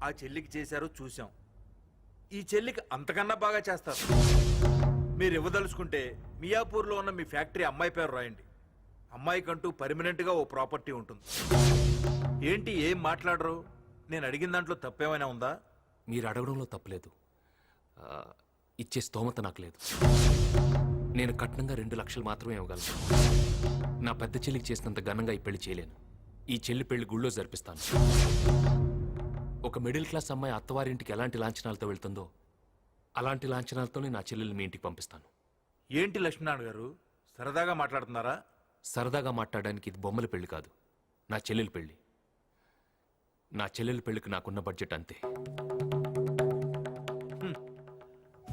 ఆ చెల్లికి చేశారో చూసాం. ఈ చెల్లికి అంతకన్నా బాగా చేస్తారు. మీరు ఇవ్వదలుచుకుంటే మియాపూర్లో ఉన్న మీ ఫ్యాక్టరీ అమ్మాయి పేరు రాయండి. అమ్మాయికంటూ పర్మనెంట్గా ఓ ప్రాపర్టీ ఉంటుంది. ఏంటి ఏం మాట్లాడరు? నేను అడిగిన దాంట్లో తప్పేమైనా ఉందా? మీరు అడగడంలో తప్పలేదు. ఇచ్చే స్తోమత నాకు లేదు. నేను కట్నంగా 2 లక్షలు మాత్రమే ఇవ్వగలను. నా పెద్ద చెల్లికి చేసినంత ఘనంగా ఈ పెళ్లి చేయలేను. ఈ చెల్లి పెళ్లి గుళ్ళో జరిపిస్తాను. ఒక మిడిల్ క్లాస్ అమ్మాయి అత్తవారింటికి ఎలాంటి లాంఛనాలతో వెళ్తుందో అలాంటి లాంఛనాలతోనే నా చెల్లెల్ని మీ ఇంటికి పంపిస్తాను. ఏంటి లక్ష్మీనారాయణ గారు, సరదాగా మాట్లాడుతున్నారా? సరదాగా మాట్లాడడానికి ఇది బొమ్మల పెళ్లి కాదు, నా చెల్లెలి పెళ్లి. నా చెల్లెలి పెళ్లికి నాకున్న బడ్జెట్ అంతే.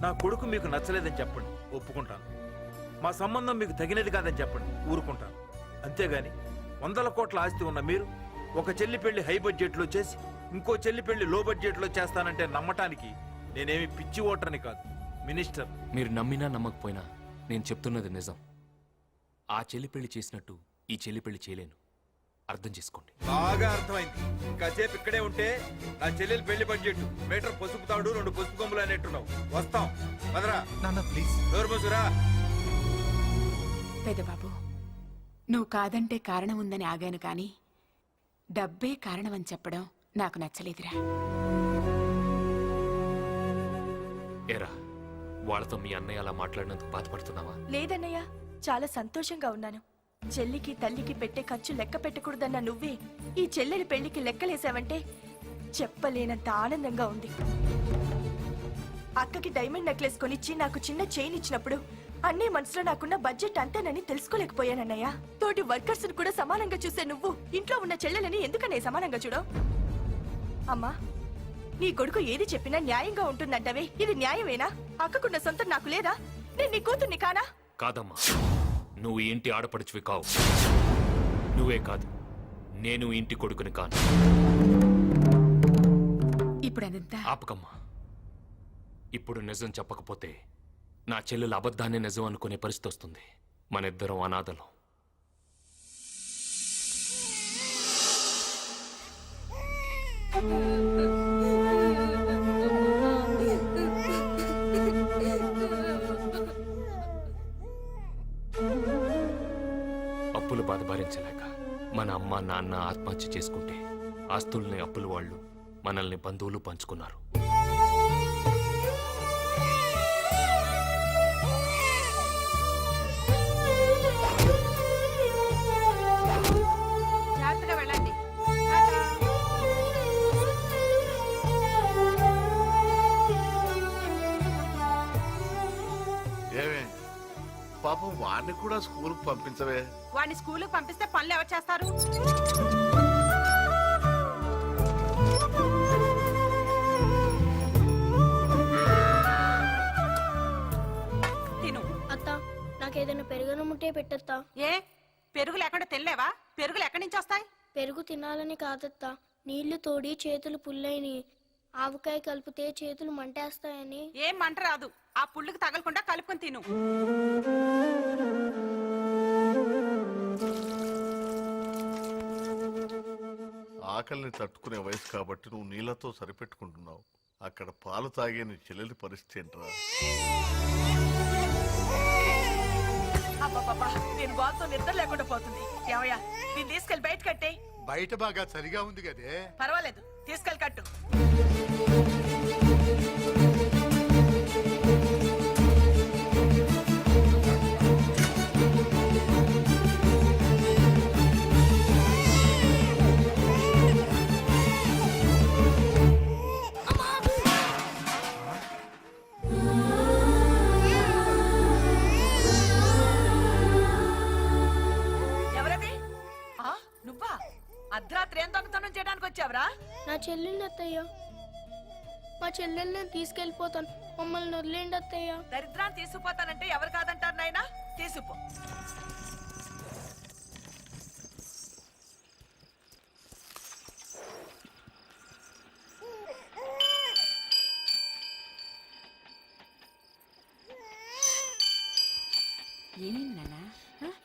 నా కొడుకు మీకు నచ్చలేదని చెప్పండి, ఒప్పుకుంటాను. మా సంబంధం మీకు తగినది కాదని చెప్పండి, ఊరుకుంటాను. అంతేగాని 100 కోట్ల ఆస్తి ఉన్న మీరు ఒక చెల్లి పెళ్లి హై బడ్జెట్లో చేసి ఇంకో చెల్లి పెళ్లి లో బడ్జెట్లో చేస్తానంటే నమ్మటానికి నేనేమి పిచ్చి ఓటర్ని కాదు, మినిస్టర్. మీరు నమ్మినా నమ్మకపోయినా నేను చెప్తున్నది నిజం. ఆ చెల్లి పెళ్లి చేసినట్టు ఈ చెల్లి పెళ్లి చేయలేను. అర్థం చేసుకోండి. బాగా అర్థమైంది. కాసేపు ఇక్కడే ఉంటే నా చెల్లెలు పెళ్లి బడ్జెట్ మీటర్ పసుపు తాడు 2 పసుపు కొమ్ములు అనేట్టున్నావు. వస్తాం మదరా. నాన్న ప్లీజ్. నోరుమోసురా. పెదబాబు, నువ్వు కాదంటే కారణం ఉందని ఆగాను కానీ డబ్బే కారణమని చెప్పడం నాకు నచ్చలేదురా. ఏరా, వాళ్ళతో మీ అన్నయ్య అలా మాట్లాడినందుకు బాధపడుతున్నావా? లేదన్నయ్య, చాలా సంతోషంగా ఉన్నాను. చెల్లికి తల్లికి పెట్టే ఖర్చు లెక్క పెట్టకూడదన్న నువ్వే ఈ చెల్లెలి పెళ్లికి లెక్కలేసావంటే చెప్పలేనంత ఆనందంగా ఉంది. అక్కకి డైమండ్ నెక్లెస్ కొనిచ్చి నాకు చిన్న చైన్ ఇచ్చినప్పుడు అన్నీ మనసులో నాకున్న బడ్జెట్ అంతేనని తెలుసుకోలేకపోయానన్నయ్య. తోటి వర్కర్స్ కూడా సమానంగా చూసే నువ్వు ఇంట్లో ఉన్న చెల్లెలని ఎందుకనే సమానంగా చూడవు? అమ్మా, నీ కొడుకు ఏది చెప్పినా న్యాయంగా ఉంటుందంటవే, ఇది న్యాయమేనా? అక్కకున్న సొంతం నాకు లేదా? నేను నీ కూతుర్ని కానా? కాదమ్మా, నువ్వు ఇంటి ఆడపడుచువి కావు. నువ్వే కాదు, నేను ఇంటి కొడుకుని కాను. ఇప్పుడు అదంతా ఆపకమ్మా. ఇప్పుడు నిజం చెప్పకపోతే నా చెల్లెలు అబద్ధాన్ని నిజం అనుకునే పరిస్థితి వస్తుంది. మన ఇద్దరం అనాథలం. అప్పులు బాధ భరించలేక మన అమ్మ నాన్న ఆత్మహత్య చేసుకుంటే ఆస్తుల్ని అప్పులు వాళ్ళు మనల్ని బంధువులు పంచుకున్నారు. పాపం వాడిని కూడా స్కూల్ పంపించవే. వాడిని స్కూల్ పంపిస్తే పనులు ఎవరు చేస్తారు? తిను. అత్త, నాకేదైనా పెరుగను ముట్టే పెట్టత్తా. ఏ పెరుగులు ఎక్కడ తినలేవా? పెరుగులు ఎక్కడి నుంచి వస్తాయి? పెరుగు తినాలని కాదత్తా, నీళ్లు తోడి చేతులు పుల్లైని, ఆవకాయ కలిపితే చేతులు మంటేస్తాయని. ఏం మంట రాదు, ఆ పుళ్ళుకి తగలకుండా కలుపుకొని తిను. ఆకలిని తట్టుకునే వయసు కాబట్టి నువ్వు నీళ్లతో సరిపెట్టుకుంటున్నావు. అక్కడ పాలు తాగే నీ చెల్లెలి పరిస్థితి ఏంట్రా? అబ్బబ్బబ్బా, నేను గోల్తో నిద్ర లేకుండా పోతుంది. ఏమయ్యా, నేను తీసుకెళ్లి బయట కట్టే. బయట బాగా సరిగా ఉంది కదే. పర్వాలేదు, తీసుకెళ్ళి కట్టు. అర్ధరాత్రి ఏం దొంగతనం చేయడానికి వచ్చావరా? నా చెల్లెల్ని అత్తయ్య, మా చెల్లెల్ని తీసుకెళ్లిపోతాను, మమ్మల్ని వదిలేండి అత్తయ్య. దరిద్రాన్ని తీసుకుపోతానంటే ఎవరు కాదంటారు నాయనా? తీసుకుపో.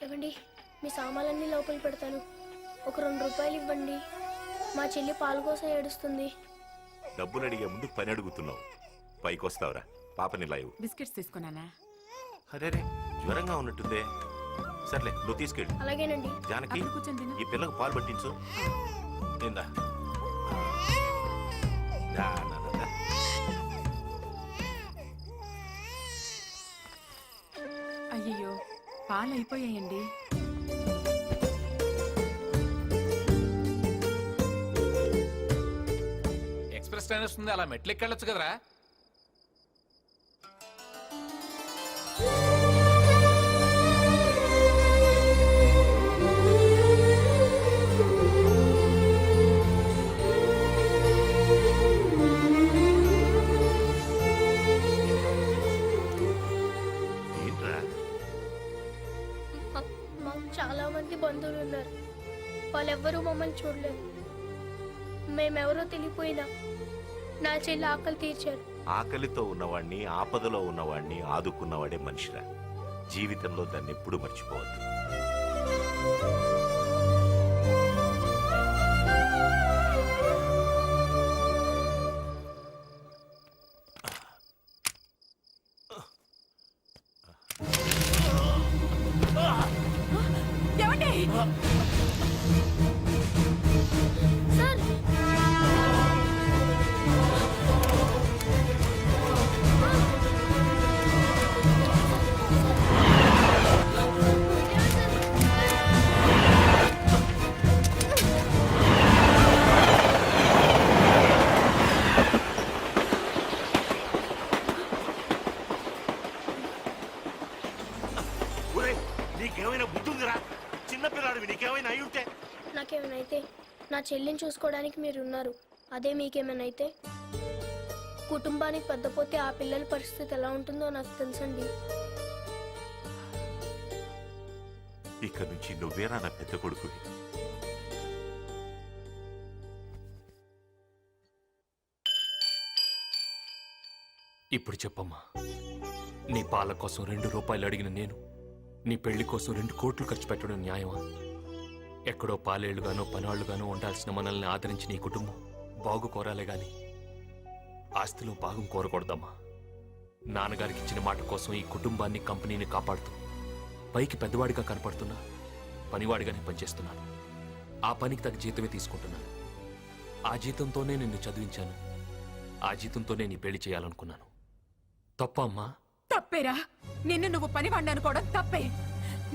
ఇవ్వండి, మీ సామాన్లన్నీ లోపల పెడతాను. ఒక 2 రూపాయలు ఇవ్వండి. మా చెల్లి పాలు కోసం ఏడుస్తుంది. డబ్బులు అడిగే ముందు పని అడుగుతున్నావు. పైకి వస్తావురా, పాపని లైవ్. బిస్కెట్స్ తీసుకున్నానా? అరే జ్వరంగా ఉన్నట్టుందే. సర్లే, నువ్వు తీసుకెళ్ళు. అలాగేనండి. జానకి, అక్కడ కూర్చొని తిను. ఈ పిల్లకు పాలు పట్టించు. ఇందా. దా, నా, నా, దా. అయ్యయ్యో, పాలు అయిపోయాయండి. ఎక్స్ప్రెస్ ట్రైన్ వస్తుంది, అలా మెట్లు ఎక్కెళ్ళొచ్చు కదరా. ఏంట్రా? మాకు చాలా మంది బంధువులు ఉన్నారు. వాళ్ళెవ్వరూ మమ్మల్ని చూడలేదు. మేమెవరో తెలియపోయినా నా చెల్లి ఆకలి తీర్చారు. ఆకలితో ఉన్నవాడిని, ఆపదలో ఉన్నవాడిని ఆదుకున్నవాడే మనిషిరా. జీవితంలో దాన్ని ఎప్పుడు మర్చిపోవద్దు. ఏమండి? సార్, ఒరేయ్, నీకేమైనా బుద్ధి ఉందిరా? చిన్నపిల్లాడివి, నీకేమైనా అయి ఉంటే. నాకేమైనా అయితే నా చెల్లిని చూసుకోవడానికి మీరున్నారు. అదే మీకేమైనా అయితే కుటుంబానికి పెద్దపోతే ఆ పిల్లల పరిస్థితి ఎలా ఉంటుందో నాకు తెలుసండి. ఇక నుంచి నువ్వేరా నా పెద్ద కొడుకు. ఇప్పుడు చెప్పమ్మా, నీ పాల కోసం 2 రూపాయలు అడిగిన నేను నీ పెళ్లి కోసం 2 కోట్లు ఖర్చు పెట్టడం న్యాయమా? ఎక్కడో పాలేళ్లుగానో పనివాళ్లుగానో ఉండాల్సిన మనల్ని ఆదరించి నీ కుటుంబం బాగు కోరాలే గాని ఆస్తిలో భాగం కోరకూడదమ్మా. నాన్నగారికి ఇచ్చిన మాట కోసం ఈ కుటుంబాన్ని, కంపెనీని కాపాడుతూ పైకి పెద్దవాడిగా కనపడుతున్నా పనివాడిగానే పనిచేస్తున్నాను. ఆ పనికి తగ్గ జీతమే తీసుకుంటున్నాను. ఆ జీతంతోనే నిన్ను చదివించాను. ఆ జీతంతోనే నీ పెళ్లి చేయాలనుకున్నాను. తప్ప అమ్మా? తప్పేరా? నిన్ను నువ్వు పనివాడిని అనుకోవడం తప్పే.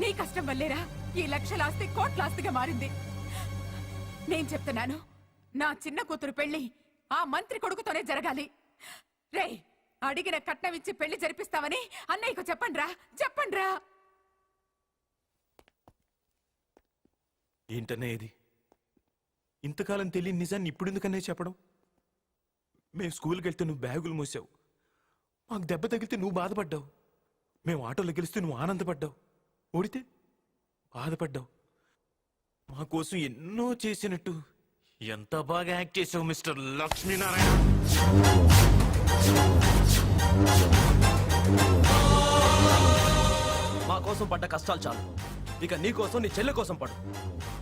నీ కష్టం వల్లేరా ఈ లక్షల ఆస్తి కోట్ల ఆస్తిగా మారింది. నేను చెప్తున్నాను, నా చిన్న కూతురు పెళ్లి ఆ మంత్రి కొడుకుతోనే జరగాలి. రే, అడిగిన కట్నం ఇచ్చి పెళ్లి జరిపిస్తామని అన్నయ్యకు చెప్పండ్రా, చెప్పండ్రా. ఏంటనే ఇది? ఇంతకాలం తెలియని నిజాన్ని ఇప్పుడెందుకనే చెప్పడం? మేము స్కూల్కి వెళ్తే నువ్వు బ్యాగులు మోసావు, మాకు దెబ్బ తగిలితే నువ్వు బాధపడ్డావు, మేము ఆటోలో గెలిస్తే నువ్వు ఆనందపడ్డావు, ఓడితే బాధపడ్డావు. మా కోసం ఎన్నో చేసినట్టు ఎంత బాగా యాక్ట్ చేసావు మిస్టర్ లక్ష్మీనారాయణ. మా కోసం పడ్డ కష్టాలు చాలు. ఇక నీ కోసం, నీ చెల్లె కోసం పడు.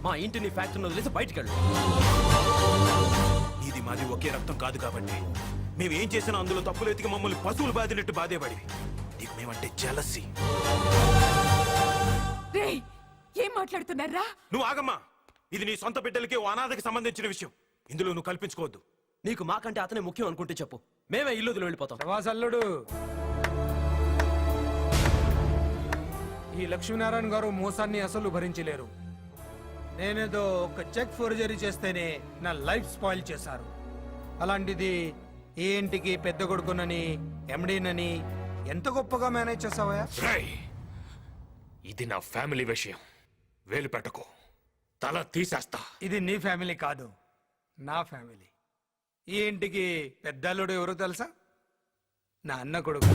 మా ఇంటిని ఫ్యాక్టరీని వదిలేసి బయటికి వెళ్ళు. ఇది మాది ఒకే రక్తం కాదు కాబట్టి మేమేం చేసినా అందులో తప్పులు ఎతికి మమ్మల్ని పశువులు బాధినట్టు బాధేవాడివి. నీకు మేమంటే జలసి. రేయ్, ఏం మాట్లాడుతున్నారా? నువ్వు ఆగమ్మా. ఇది నీ సొంత బిడ్డలకి ఓ అనాథకి సంబంధించిన విషయం. ఇందులో నువ్వు కల్పించుకోవద్దు. నీకు మాకంటే అతనే ముఖ్యం అనుకుంటే చెప్పు, మేమే ఇల్లు వదిలి వెళ్ళిపోతాం. అల్లుడు, ఈ లక్ష్మీనారాయణ గారు మోసాన్ని అసలు భరించలేరు. నేనేదో ఒక చెక్ ఫోర్జరీ చేస్తేనే నా లైఫ్ స్పాయిల్ చేశారు. అలాంటిది ఈ ఇంటికి పెద్ద కొడుకునని, ఎండీనని ఎంత గొప్పగా మేనేజ్ చేసావా? రేయ్, ఇది నా ఫ్యామిలీ విషయం. వేలు పెట్టకు, తల తీసేస్తా. ఇది నీ ఫ్యామిలీ కాదు, నా ఫ్యామిలీ. ఈ ఇంటికి పెద్ద అల్లుడు ఎవరో తెలుసా? నా అన్న కొడుకు.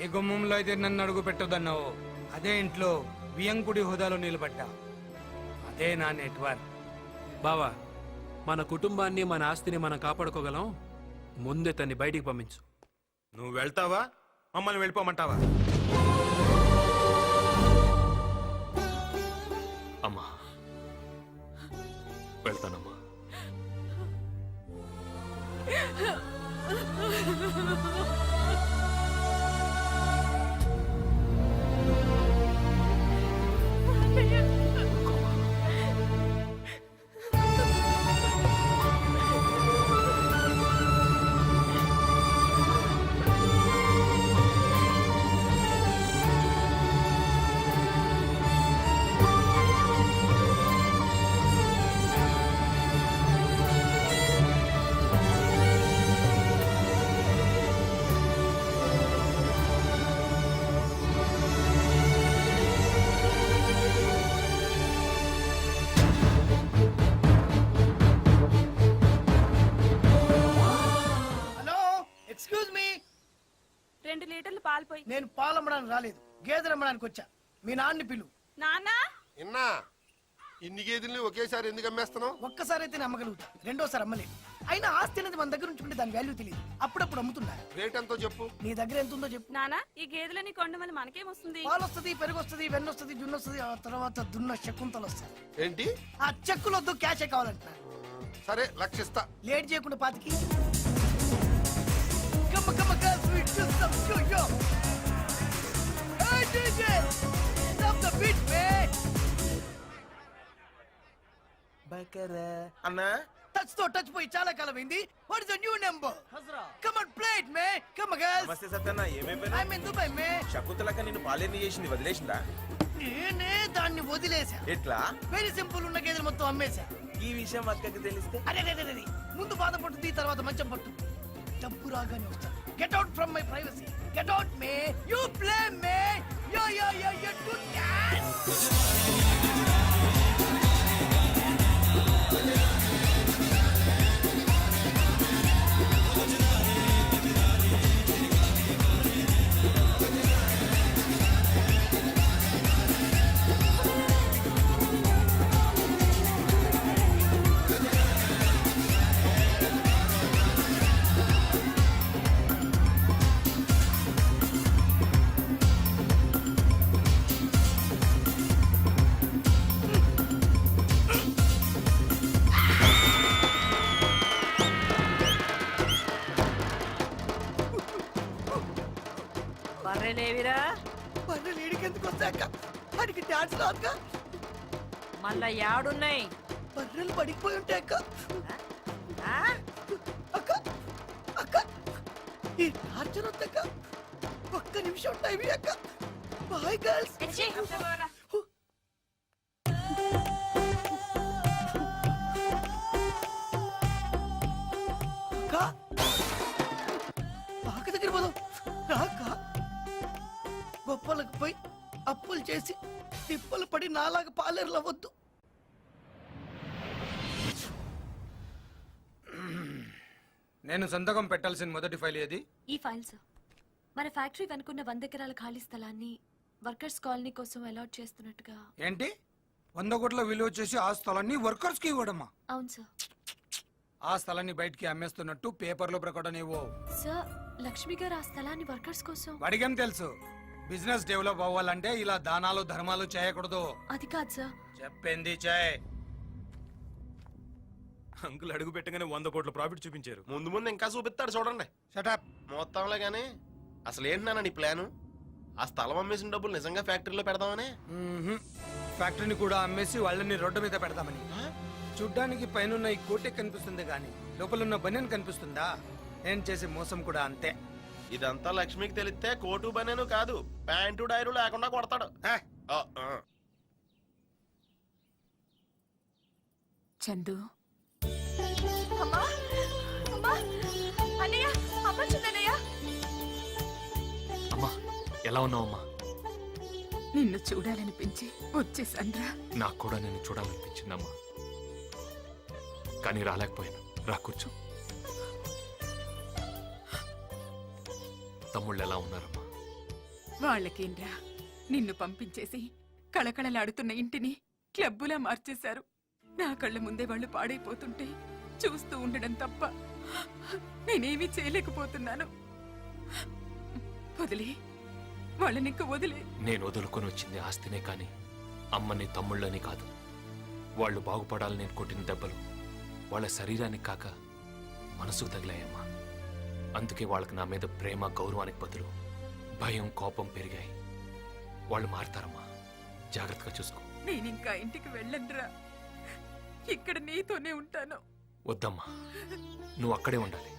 ఏ గుమ్మంలో అయితే నన్ను అడుగు పెట్టొద్దన్నావు, అదే ఇంట్లో వియంకుడి హోదాలో నిలబడ్డా. అదే నా నెట్వర్క్. బావా, మన కుటుంబాన్ని, మన ఆస్తిని మనం కాపాడుకోగలం. ముందే తన్ని బయటికి పంపించు. నువ్వు వెళ్తావా, మమ్మల్ని వెళ్ళిపోమంటావా? అమ్మా, వెళ్తానమ్మా. Hello, excuse me. 2 లీటర్లు పాలు పోయి. నేను పాలు అమ్మడానికి రాలేదు, గేదెలు అమ్మడానికి వచ్చా. మీ నాన్నని పిలు. నాన్నా, ఇన్నా ఇన్ని గేదెల్ని ఒకేసారి ఎందుకు అమ్మేస్తున్నావు? ఒక్కసారి అయితే నమ్మగలుగుతా, రెండోసారి అమ్మలేదు. అయినా ఆస్తి అనేది మన దగ్గర ఉంచుకుంటే దాని వాల్యూ తెలియదు. అప్పుడప్పుడు అమ్ముతున్నా. రేట్ ఎంతో చెప్పు. నీ దగ్గర ఎంత ఉందో చెప్పు. నానా, ఈ గేదెలని కొండ వల్ల మనకేమొస్తుంది? పాలు వస్తుంది, పెరుగు వస్తుంది, వెన్న వస్తుంది, జున్ను వస్తుంది, ఆ తర్వాత దున్న శకుంతలు వస్తుంది. ఏంటి? ఆ చెక్కులు వద్దు, క్యాషే కావాలంటున్నా. సరే లక్షిస్తా. లేట్ చేయకుండా పాతికి. కమ్మ కమ్మ girl, sweet system, yo yo. Hey DJ, stop the beat, man. బకరా అన్నా, టచ్ తో టచ్ పోయి చాలా కాలం అయింది. What is the new number? Come on play it may. Come girls. నమస్తే సత్యన్న, ఏమైపోయినా? ఐ మీన్ దుబాయ్ మే. శకుంతలక నిన్ను పాలేర్ని చేసింది వదిలేసిందా? నేనే దాన్ని వదిలేసా. ఎట్లా? వెరీ సింపుల్, ఉన్న గేదెలు మొత్తం అమ్మేశా. ఈ విషయం అక్కకి తెలిస్తే? అరే ముందు బాధ పట్టుద్ది, తర్వాత మంచం పట్టు. డబ్బు రాగానే వస్తా. Get out from my privacy. Get out me. You play me. Yo yo yo యో డు డాన్స్. బర్రెలేవిరా? బర్రెలు ఏడికెందుకు వస్తాక? వాడికి డాన్స్ రాదుగా. మళ్ళా యాడున్నాయి? బర్రెలు పడిపోయి ఉంటాయి అక్క. అక్క అక్క, ఈ టార్చర్ వద్దక్క. ఒక్క నిమిషం టైం అక్క. Bye girls. అక్క, పాక దగ్గర పోదాం రా అక్క. గొప్పలకు పోయి అప్పులు చేసి తిప్పలు పడి నాలాగా పాలేరులు అవ్వద్దు. నేను సంతకం పెట్టాల్సిన మొదటి ఫైల్ ఏది? ఈ ఫైల్ సార్, మన ఫ్యాక్టరీ కనుకున్న 100 ఎకరాల ఖాళీ స్థలాన్ని వర్కర్స్ కాలనీ కోసం అలాట్ చేస్తున్నట్టుగా. ఏంటి, 100 కోట్ల విలువ చేసి ఆ స్థలాన్ని వర్కర్స్ కి ఇవ్వడమా? అవును సార్. ఆ స్థలాన్ని బయటికి అమ్మేస్తున్నట్టు పేపర్లో ప్రకటన ఇవ్వు. సార్, లక్ష్మి గారు ఆ స్థలాన్ని వర్కర్స్ కోసం. వాడికేం తెలుసు? బిజినెస్ డెవలప్ అవ్వాలంటే ఇలా దానాలు ధర్మాలు చేయకూడదు. అది కాదు సార్. చెప్పింది చేయి. అంకుల్ అడుగు పెట్టగానే 100 కోట్ల ప్రాఫిట్ చూపించారు. ముందు ముందు ఇంకా చూపిస్తాడు చూడండి. షటప్. మొత్తంలో గానీ అసలు ఏంటన్నా నీ ప్లాను? ఆ స్థలం అమ్మేసిన డబ్బులు నిజంగా ఫ్యాక్టరీలో పెడదామని? ఫ్యాక్టరీని కూడా అమ్మేసి వాళ్ళని రోడ్డు మీద పెడదామని. చూడ్డానికి పైన ఈ కోటే కనిపిస్తుంది గాని లోపలున్న బనియన్ కనిపిస్తుందా? నేను చేసే మోసం కూడా అంతే. ఇదంతా లక్ష్మికి తెలిస్తే కోటు బనేను కాదు, ప్యాంటు డైరు లేకుండా కొడతాడు. చందు, అమ్మా అమ్మా, అన్నయ్య, అమ్మ చూడన్నయ్య. అమ్మా, ఎలా ఉన్నావమ్మా? నిన్ను చూడాలనిపించి వచ్చేసాన్రా. నాకు కూడా నేను చూడాలనిపించిందమ్మా, కానీ రాలేకపోయాను. రా కూర్చో. తమ్ముళ్ళు ఎలా ఉన్నారమ్మా? వాళ్ళకేంరా, నిన్ను పంపించేసి కళకళలాడుతున్న ఇంటిని క్లబ్బులా మార్చేశారు. నా కళ్ళ ముందే వాళ్ళు పాడైపోతుంటే చూస్తూ ఉండడం తప్ప నేనేమీ చేయలేకపోతున్నాను. వదిలే, వాళ్ళని ఇంక వదిలే. నేను వదులుకొని వచ్చింది ఆస్తినే కానీ అమ్మని తమ్ముళ్ళని కాదు. వాళ్ళు బాగుపడాలని నేను కొట్టిన దెబ్బలు వాళ్ళ శరీరానికి కాక మనసుకు తగిలాయమ్మా. అందుకే వాళ్ళకి నా మీద ప్రేమ గౌరవానికి బదులు భయం కోపం పెరిగాయి. వాళ్ళు మారతారమ్మా, జాగ్రత్తగా చూసుకో. నేనింకా ఇంటికి వెళ్ళనురా, ఇక్కడ నీతోనే ఉంటాను. వద్దమ్మా, నువ్వు అక్కడే ఉండాలి.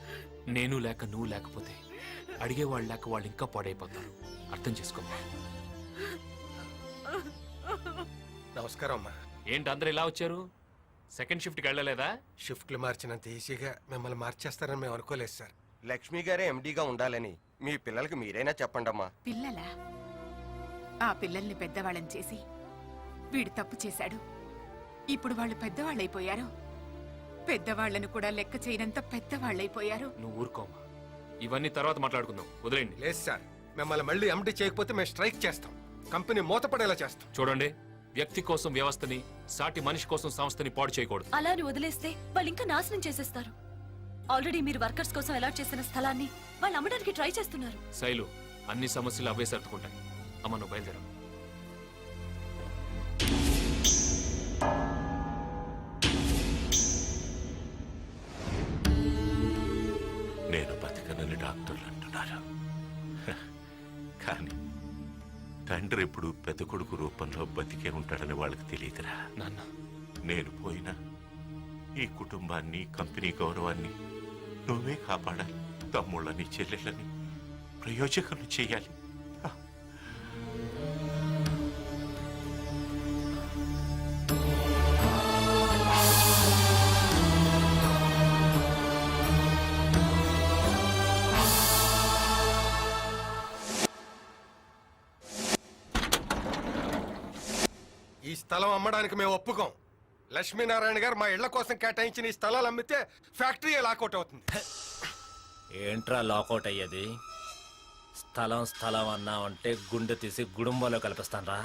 నేను లేక నువ్వు లేకపోతే అడిగేవాళ్ళు లేక వాళ్ళు ఇంకా పాడైపోతారు. అర్థం చేసుకోమ్మా. నమస్కారం అమ్మా. ఏంటి అందరు ఇలా వచ్చారు? సెకండ్ షిఫ్ట్కి వెళ్ళలేదా? షిఫ్ట్లు మార్చినంత ఈజీగా మిమ్మల్ని మార్చేస్తారని మేము అనుకోలేదు సార్. లక్ష్మి గారే ఎండీగా ఉండాలని మీ పిల్లలకి మీరైనా చెప్పండమ్మా. పిల్లలా? ఆ పిల్లల్ని పెద్దవాళ్ళని చేసి వీడు తప్పు చేశాడు. ఇప్పుడు వాళ్ళు పెద్దవాళ్ళైపోయారు. పెద్దవాళ్లను కూడా లెక్క చేయనంత పెద్దవాళ్ళైపోయారు. నువ్వు ఊరుకోమ్మా, ఇవన్నీ తర్వాత మాట్లాడుకుందాం. వదిలేండి. లేదు సార్, మిమ్మల్ని మళ్ళీ ఎండీ చేయకపోతే మేము స్ట్రైక్ చేస్తాం. కంపెనీ మూతపడేలా చేస్తాం. చూడండి, వ్యక్తి కోసం వ్యవస్థని, సాటి మనిషి కోసం సంస్థని పాడు చేయకూడదు. అలా అని వదిలేస్తే వాళ్ళు ఇంకా నాశనం చేసేస్తారు. ఆల్రెడీ మీరు వర్కర్స్ కోసం అలాట్ చేసిన స్థలాన్ని వాళ్ళు అమ్మడానికి ట్రై చేస్తున్నారు. శైలు, అన్ని సమస్యలు అవే సర్దుకుంటాయి. అమ్మ, నువ్వు బయలుదేరా. నేను బతకనని డాక్టర్లు అంటున్నారు. కానీ తండ్రి ఎప్పుడు పెద్ద కొడుకు రూపంలో బతికే ఉంటాడని వాళ్ళకి తెలియదురా. నాన్న, నేను పోయినా ఈ కుటుంబాన్ని, కంపెనీ గౌరవాన్ని నువ్వే కాపాడాలి. తమ్ముళ్ళని చెల్లెళ్ళని ప్రయోజకులు చేయాలి. ఈ స్థలం అమ్మడానికి మేము ఒప్పుకోం. లక్ష్మీనారాయణ గారు మా ఇళ్ల కోసం కేటాయించిన ఈ స్థలాలు అమ్మితే ఫ్యాక్టరీ లాకౌట్ అవుతుంది. ఏంట్రా లాకౌట్ అయ్యేది? స్థలం అన్నావంటే గుండె తీసి గుడుంబంలో కల్పిస్తానరా.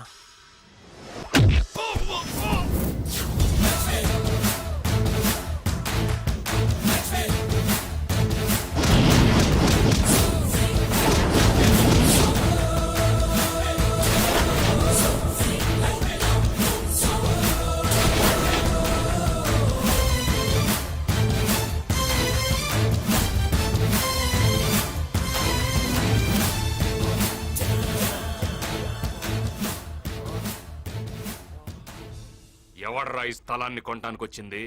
ఎవడ్రా ఈ స్థలాన్ని కొనడానికి వచ్చింది?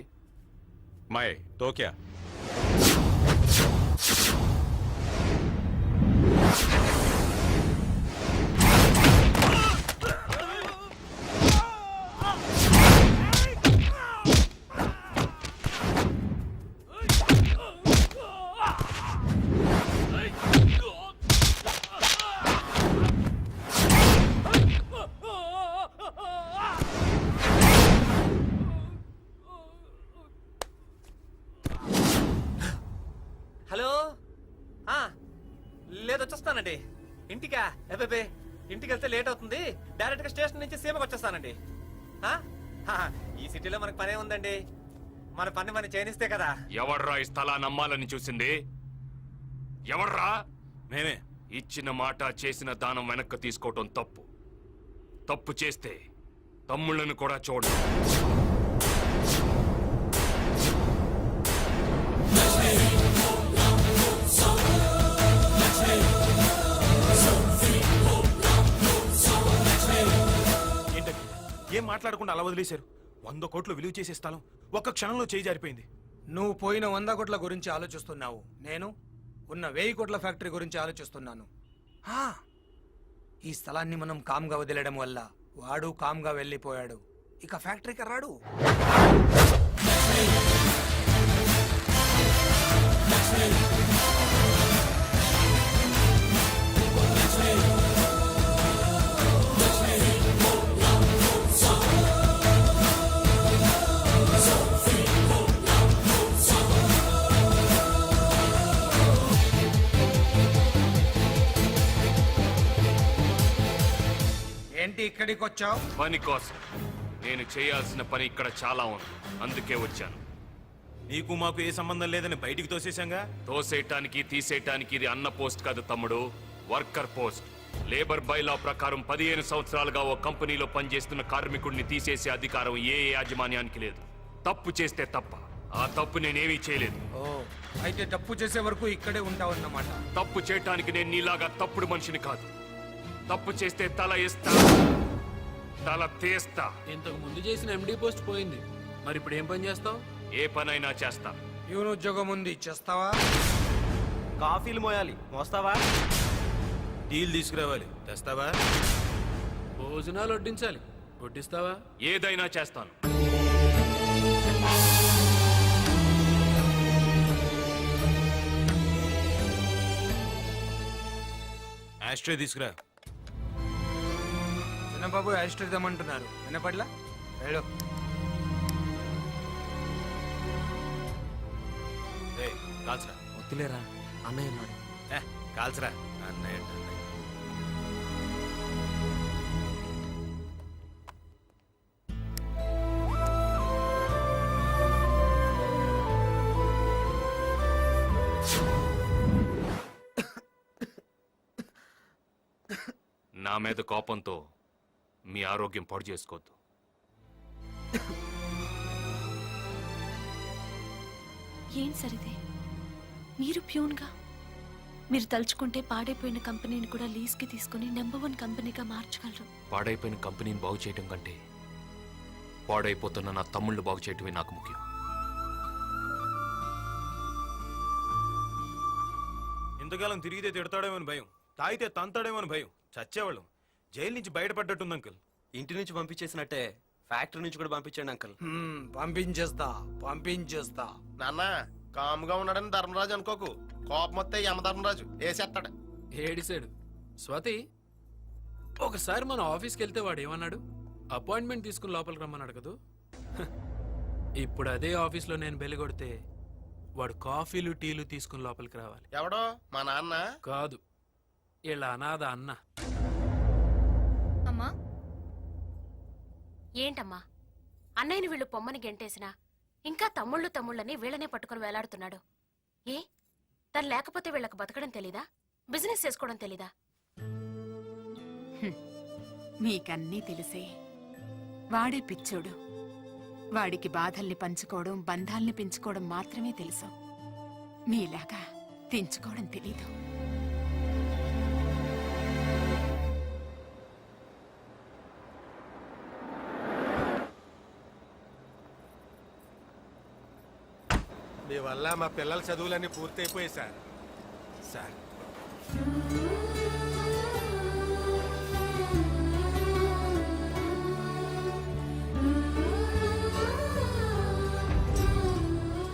మై తోక్యా లేదొచ్చేస్తానండి. ఇంటికా? అబ్బే, ఇంటికి వెళ్తే లేట్ అవుతుంది. డైరెక్ట్ గా స్టేషన్ నుంచి సీమకు వచ్చేస్తానండి. ఈ సిటీలో మనకు పనే ఉందండి. మన పని మనం చేయనిస్తే కదా. ఎవడ్రా ఈ స్థలాన్ని అమ్మాలని చూసింది? ఎవర్రా? నేనే. ఇచ్చిన మాట, చేసిన దానం వెనక్కి తీసుకోవటం తప్పు. తప్పు చేస్తే తమ్ముళ్ళను కూడా చూడు. ఏం మాట్లాడకుండా అలా వదిలేశారు? 100 కోట్లు విలువ చేసే స్థలం ఒక్క క్షణంలో చేయి జారిపోయింది. నువ్వు పోయిన 100 కోట్ల గురించి ఆలోచిస్తున్నావు. నేను ఉన్న 1000 కోట్ల ఫ్యాక్టరీ గురించి ఆలోచిస్తున్నాను. ఈ స్థలాన్ని మనం కామ్గా వదిలేయడం వల్ల వాడు కామ్గా వెళ్ళిపోయాడు. ఇక ఫ్యాక్టరీకి రాడు. ఏంటి ఇక్కడికి వచ్చావు? పని కోసం. నేను చేయాల్సిన పని ఇక్కడ చాలా ఉంది, అందుకే వచ్చాను. నీకు మాకు ఏ సంబంధం లేదని బయటికి తోసేశాంగా. తోసేయటానికి తీసేయటానికి ఇది అన్న పోస్ట్ కాదు తమ్ముడు, వర్కర్ పోస్ట్. లేబర్ బైలా ప్రకారం 15 సంవత్సరాలుగా ఓ కంపెనీలో పనిచేస్తున్న కార్మికుడిని తీసేసే అధికారం ఏ యాజమాన్యానికి లేదు. తప్పు చేస్తే తప్ప, ఆ తప్పు నేనేమీ చేయలేదు. ఓ అయితే తప్పు చేసే వరకు ఇక్కడే ఉంటావన్నమాట. తప్పు చేయటానికి నేను నీలాగా తప్పుడు మనిషిని కాదు. తప్పు చేస్తే తల ఇస్తా, తల తీస్తా. ఇంతకు ముందు చేసిన ఎండి పోస్ట్ పోయింది, మరి ఇప్పుడు ఏం పని చేస్తావు? ఏ పనైనా చేస్తా. ప్యూన్ ఉద్యోగం ఉంది, చేస్తావా? కాఫీలు మోయాలి, మోస్తావా? టీలు తీసుకురావాలి, తెస్తావా? భోజనాలు వడ్డించాలి, వడ్డిస్తావా? ఏదైనా చేస్తాను. ఆస్ట్రే తీసుకురా. చిన్నబాబు యాస్ట్రిద్దామంటున్నారు, వినపట్లా? వెళ్ళు. కాల్చరా. వద్దులేరా, అన్నయ్య అన్నాడు. కాల్చరా. అన్నయ్య అంటే అన్నయ్య. నా మీద కోపంతో మీ ఆరోగ్యం పాడు చేసుకోవద్దు. ఏం సరిదే, మీరు ప్యూన్గా మీరు తలుచుకుంటే పాడైపోయిన కంపెనీని కూడా లీజ్కి తీసుకుని నెంబర్ 1 కంపెనీగా మార్చగలరు. పాడైపోయిన కంపెనీని బాగు చేయటం కంటే పాడైపోతున్న నా తమ్ముళ్ళు బాగు చేయటమే నాకు ముఖ్యం. ఇంతకాలం తిరిగితే తిడతాడేమని భయం, తాగితే తంతాడేమని భయం. చచ్చేవాళ్ళం. జైలు నుంచి బయటపడ్డట్టుంది అంకుల్. ఇంటి నుంచి పంపించేసినట్టే ఫ్యాక్టరీ నుంచి కూడా పంపించండి అంకుల్. పంపించేస్తా. నాన్న కాముగా ఉన్నాడని ధర్మరాజు అనుకోకు, కోపం వస్తే యమధర్మరాజు వేసేస్తాడు. ఏడిసాడు. స్వాతి, ఒకసారి మన ఆఫీస్కి వెళ్తే వాడు ఏమన్నాడు? అపాయింట్మెంట్ తీసుకుని లోపలికి రమ్మన్నాడు కదూ. ఇప్పుడు అదే ఆఫీస్లో నేను బెల్లి కొడితే వాడు కాఫీలు టీలు తీసుకుని లోపలికి రావాలి. ఎవడో మా నాన్న కాదు, ఇలా అనాథ అన్న. అమ్మా ఏంటమ్మా, అన్నయ్యని వీళ్ళు పొమ్మని గెంటేసినా ఇంకా తమ్ముళ్ళని వీళ్ళనే పట్టుకుని వేలాడుతున్నాడు. ఏ తను లేకపోతే వీళ్ళకి బతకడం తెలీదా? బిజినెస్ చేసుకోవడం తెలీదా? మీకన్నీ తెలిసే. వాడే పిచ్చోడు. వాడికి బాధల్ని పంచుకోవడం, బంధాల్ని పెంచుకోవడం మాత్రమే తెలుసు. మీలాగా తెంచుకోవడం తెలీదు. మీ వల్ల మా పిల్లల చదువులన్నీ పూర్తయిపోయాయి సార్. సార్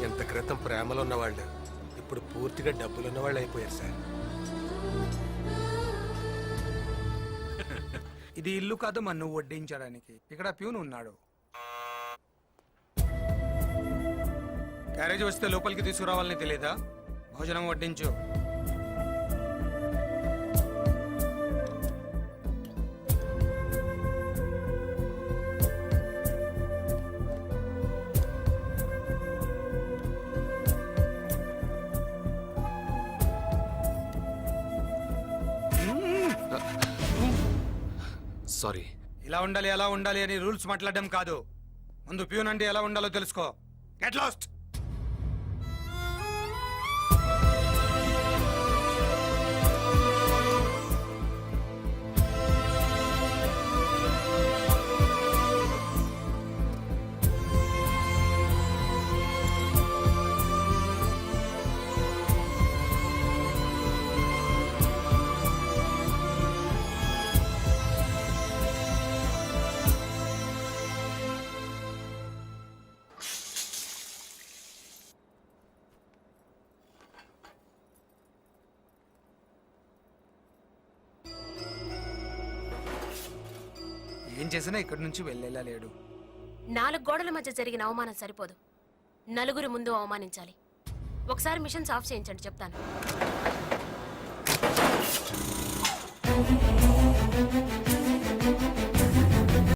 ఎంత క్రితం ప్రేమలో ఉన్నవాళ్ళు ఇప్పుడు పూర్తిగా డబ్బులు ఉన్నవాళ్ళు అయిపోయారు సార్. ఇది ఇల్లు కాదు మన నువ్వు వడ్డించడానికి. ఇక్కడ ప్యూన్ ఉన్నాడు. క్యారేజ్ వస్తే లోపలికి తీసుకురావాలని తెలీదా? భోజనం వడ్డించు. సారీ. ఇలా ఉండాలి అలా ఉండాలి అని రూల్స్ మాట్లాడడం కాదు. ముందు ప్యూన్ అంటే ఎలా ఉండాలో తెలుసుకో. Get lost. ఏం చేసినా ఇక్కడి నుంచి వెళ్ళేలా లేడు. 4 గోడల మధ్య జరిగిన అవమానం సరిపోదు, నలుగురి ముందు అవమానించాలి. ఒకసారి మిషన్స్ ఆఫ్ చేయించండి, చెప్తాను.